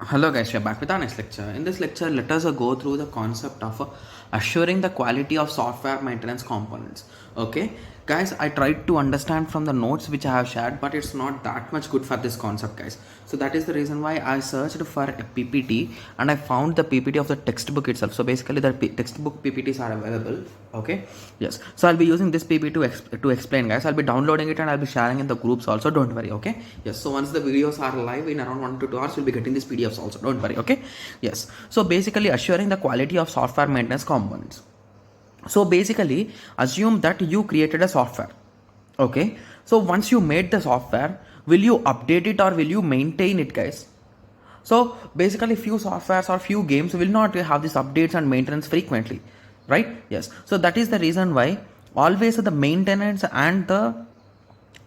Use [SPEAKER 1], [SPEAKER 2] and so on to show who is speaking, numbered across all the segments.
[SPEAKER 1] Hello guys, we are back with our next lecture. In this lecture, let us go through the concept of assuring the quality of software maintenance components. Okay, guys, I tried to understand from the notes which I have shared, but it's not that much good for this concept, guys. So that is the reason why I searched for a PPT and I found the PPT of the textbook itself. So basically, the textbook PPTs are available. Okay, yes. So I'll be using this PPT to explain, guys. I'll be downloading it and I'll be sharing in the groups also. Don't worry. Okay, yes. So once the videos are live in around 1 to 2 hours, you'll be getting these PDFs also. Don't worry. Okay, yes. So basically, assuring the quality of software maintenance components. So basically, assume that you created a software. Okay, so once you made the software, will you update it or will you maintain it, guys? So basically, few softwares or few games will not have these updates and maintenance frequently, right? Yes. So that is the reason why always the maintenance and the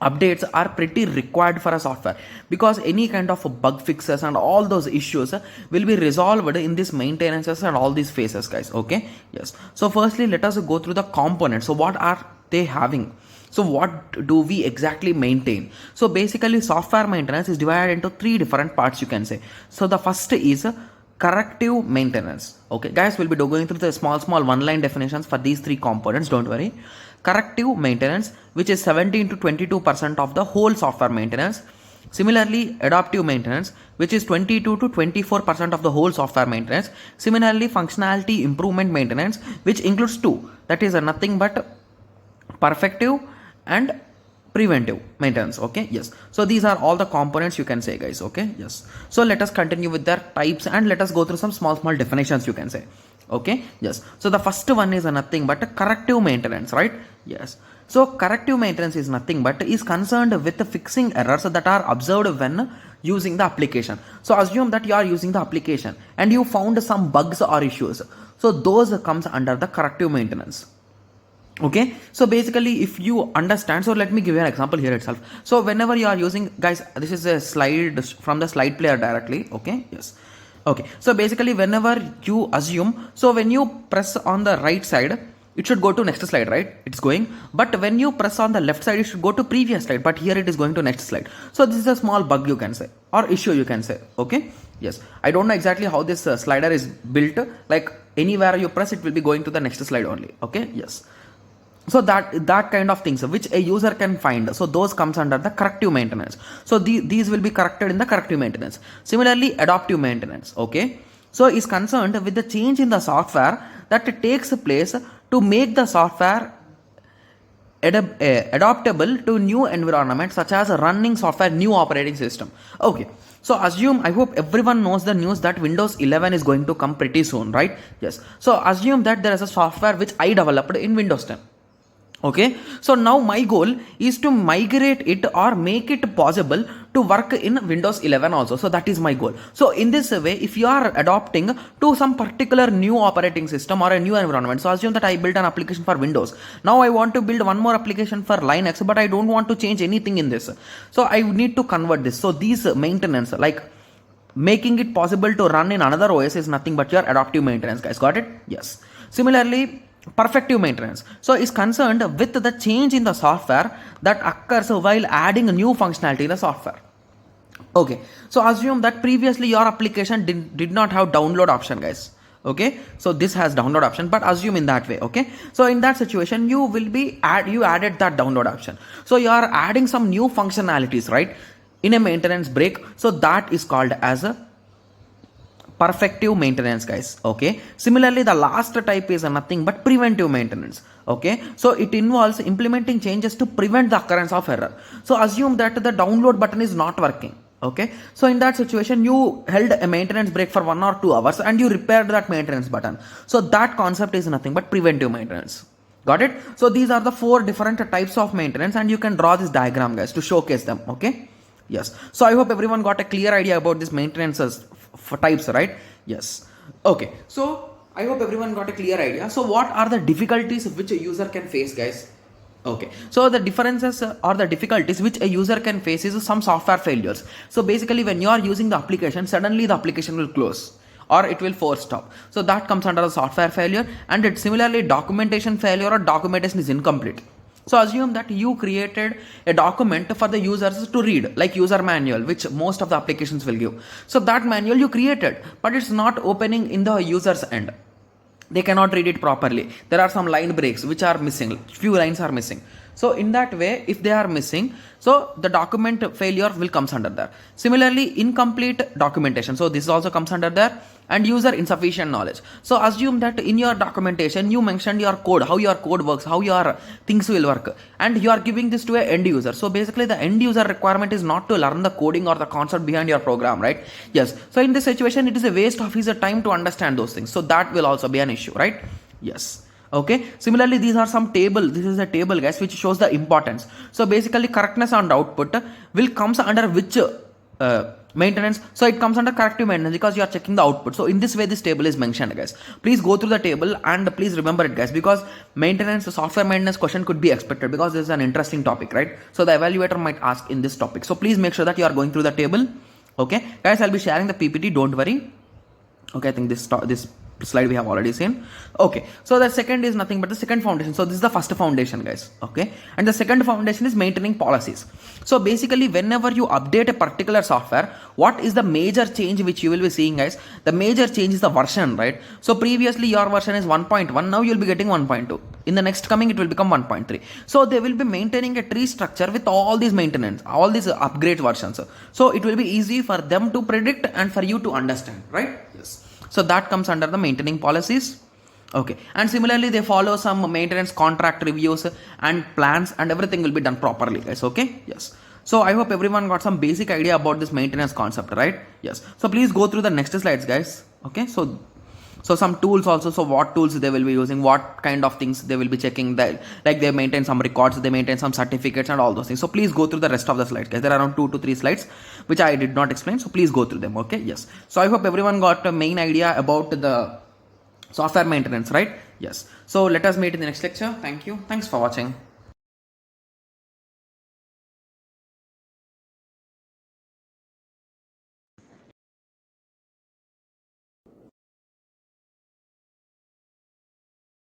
[SPEAKER 1] updates are pretty required for a software, because any kind of bug fixes and all those issues will be resolved in this maintenances and all these phases, guys. Okay, yes. So firstly, let us go through the components. So what are they having? So what do we exactly maintain? So basically, software maintenance is divided into three different parts, you can say. So the first is corrective maintenance. Okay, guys, we'll be going through the small one line definitions for these three components. Don't worry. Corrective maintenance, which is 17 to 22% of the whole software maintenance. Similarly, adaptive maintenance, which is 22 to 24% of the whole software maintenance. Similarly, functionality improvement maintenance, which includes two, that is nothing but perfective and preventive maintenance. Okay, yes. So these are all the components, you can say, guys. Okay, yes. So let us continue with their types and let us go through some small definitions, you can say. Okay, yes. So the first one is nothing but corrective maintenance, right? Yes. So corrective maintenance is nothing but is concerned with fixing errors that are observed when using the application. So assume that you are using the application and you found some bugs or issues. So those comes under the corrective maintenance. Okay, so basically, if you understand, so let me give you an example here itself. So whenever you are using, guys, this is a slide from the slide player directly. Okay, yes. Okay, so basically, whenever you assume, so when you press on the right side, it should go to next slide, right? It's going. But when you press on the left side, it should go to previous slide. But here it is going to next slide. So this is a small bug, you can say, or issue, you can say. Okay, yes. I don't know exactly how this slider is built. Like anywhere you press, it will be going to the next slide only. Okay, yes. So that kind of things which a user can find, so those comes under the corrective maintenance. So these will be corrected in the corrective maintenance. Similarly, adaptive maintenance, okay, so is concerned with the change in the software that takes place to make the software adaptable to new environments, such as running software new operating system. Okay, so assume, I hope everyone knows the news that Windows 11 is going to come pretty soon, right? Yes. So assume that there is a software which I developed in Windows 10. Okay, so now my goal is to migrate it or make it possible to work in Windows 11 also. So that is my goal. So in this way, if you are adopting to some particular new operating system or a new environment, so assume that I built an application for Windows. Now I want to build one more application for Linux, but I don't want to change anything in this. So I need to convert this. So these maintenance, like making it possible to run in another OS, is nothing but your adaptive maintenance, guys. Got it? Yes. Similarly, perfective maintenance, so is concerned with the change in the software that occurs while adding a new functionality in the software. Okay, so assume that previously your application did not have download option, guys. Okay, so this has download option, but assume in that way. Okay, so in that situation, you will be you added that download option, so you are adding some new functionalities, right, in a maintenance break. So that is called as a perfective maintenance, guys. Okay, similarly, the last type is nothing but preventive maintenance. Okay, so it involves implementing changes to prevent the occurrence of error. So assume that the download button is not working. Okay, so in that situation, you held a maintenance break for 1 or 2 hours and you repaired that maintenance button. So that concept is nothing but preventive maintenance. Got it? So these are the 4 different types of maintenance, and you can draw this diagram, guys, to showcase them. Okay, yes. So I hope everyone got a clear idea about this maintenances for types, right? Yes. Okay, so I hope everyone got a clear idea. So what are the difficulties which a user can face, guys? Okay, so the differences or the difficulties which a user can face is some software failures. So basically, when you are using the application, suddenly the application will close or it will force stop. So that comes under the software failure. And it similarly, documentation failure or documentation is incomplete. So assume that you created a document for the users to read, like user manual, which most of the applications will give. So that manual you created, but it's not opening in the user's end. They cannot read it properly. There are some line breaks which are missing. Few lines are missing. So in that way, if they are missing, so the document failure will comes under there. Similarly, incomplete documentation. So this also comes under there, and user insufficient knowledge. So assume that in your documentation you mentioned your code, how your code works, how your things will work, and you are giving this to a end user. So basically the end user requirement is not to learn the coding or the concept behind your program, right? Yes. So in this situation, it is a waste of his time to understand those things. So that will also be an issue, right? Yes. Okay. Similarly, these are some table. This is a table, guys, which shows the importance. So basically correctness and output will comes under which maintenance. So it comes under corrective maintenance because you are checking the output. So in this way this table is mentioned, guys. Please go through the table and please remember it, guys, because maintenance, software maintenance question could be expected, because this is an interesting topic, right? So the evaluator might ask in this topic. So please make sure that you are going through the table. Okay guys, I'll be sharing the PPT, don't worry. Okay, I think this slide we have already seen. Okay, so the second is nothing but the second foundation. So this is the first foundation, guys. Okay, and the second foundation is maintaining policies. So basically whenever you update a particular software, what is the major change which you will be seeing, guys? The major change is the version, right? So previously your version is 1.1, now you'll be getting 1.2. In the next coming it will become 1.3. So they will be maintaining a tree structure with all these maintenance, all these upgrade versions. So it will be easy for them to predict and for you to understand, right? Yes. So that comes under the maintaining policies. Okay, and similarly they follow some maintenance contract reviews and plans, and everything will be done properly, guys. Okay, yes. So I hope everyone got some basic idea about this maintenance concept, right? Yes. So please go through the next slides, guys. Okay, so some tools also. So what tools they will be using, what kind of things they will be checking, that like they maintain some records, they maintain some certificates and all those things. So please go through the rest of the slides, guys. There are around 2 to 3 slides which I did not explain, so please go through them. Okay, yes. So I hope everyone got a main idea about the software maintenance, right? Yes. So let us meet in the next lecture. Thank you. Thanks for watching.